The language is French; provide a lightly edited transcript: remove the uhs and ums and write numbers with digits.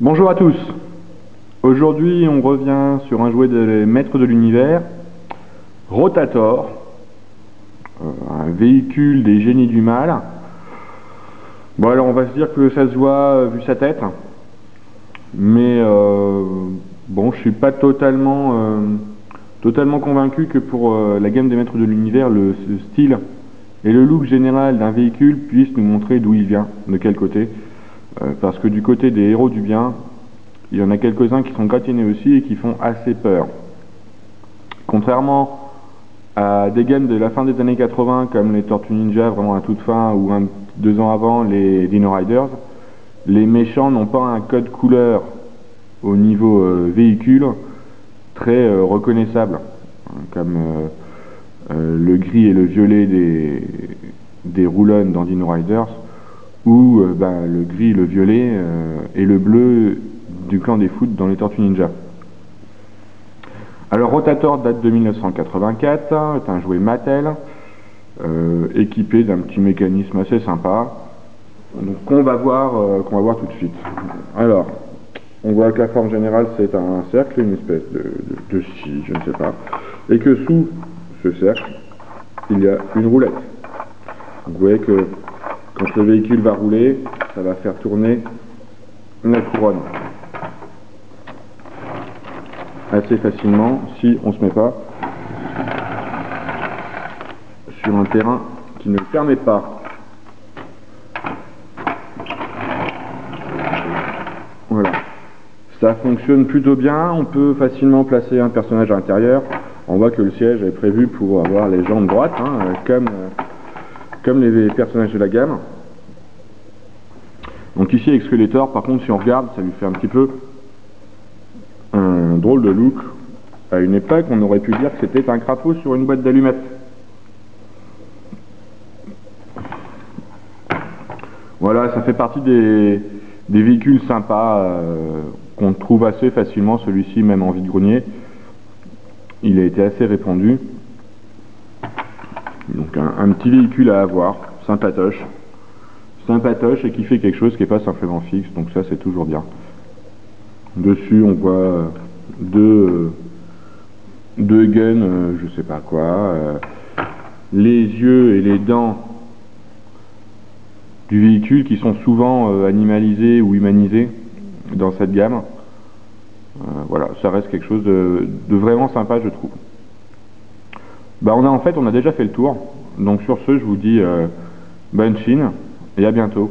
Bonjour à tous. Aujourd'hui, on revient sur un jouet des maîtres de l'univers, Rotator, un véhicule des génies du mal. Bon, alors on va se dire que ça se voit vu sa tête, mais bon, je suis pas totalement convaincu que pour la gamme des maîtres de l'univers, le style et le look général d'un véhicule puisse nous montrer d'où il vient, de quel côté. Parce que du côté des héros du bien, il y en a quelques-uns qui sont gratinés aussi et qui font assez peur. Contrairement à des gammes de la fin des années 80 comme les Tortues Ninja vraiment à toute fin ou 2 ans avant les Dino Riders, les méchants n'ont pas un code couleur au niveau véhicule très reconnaissable, comme le gris et le violet des Roulon dans Dino Riders, ou le gris, le violet et le bleu du clan des foot dans les Tortues Ninja. Alors Rotator date de 1984, est un jouet Mattel, équipé d'un petit mécanisme assez sympa, donc qu'on va voir tout de suite. Alors, on voit que la forme générale c'est un cercle, une espèce de scie, je ne sais pas, et que sous ce cercle, il y a une roulette. Donc, vous voyez que quand le véhicule va rouler, ça va faire tourner la couronne assez facilement si on ne se met pas sur un terrain qui ne le permet pas. Voilà. Ça fonctionne plutôt bien, on peut facilement placer un personnage à l'intérieur. On voit que le siège est prévu pour avoir les jambes droites, comme les personnages de la gamme. Donc ici avec Skeletor, par contre si on regarde, ça lui fait un petit peu un drôle de look. À une époque, on aurait pu dire que c'était un crapaud sur une boîte d'allumettes. Voilà, ça fait partie des véhicules sympas qu'on trouve assez facilement, celui-ci même en vide-grenier. Il a été assez répandu. Donc un petit véhicule à avoir, sympatoche et qui fait quelque chose qui n'est pas simplement fixe, donc ça c'est toujours bien. Dessus on voit deux guns, je sais pas quoi, les yeux et les dents du véhicule qui sont souvent animalisés ou humanisés dans cette gamme. Voilà, ça reste quelque chose de vraiment sympa, je trouve. On a déjà fait le tour, donc sur ce je vous dis bonne Chine et à bientôt.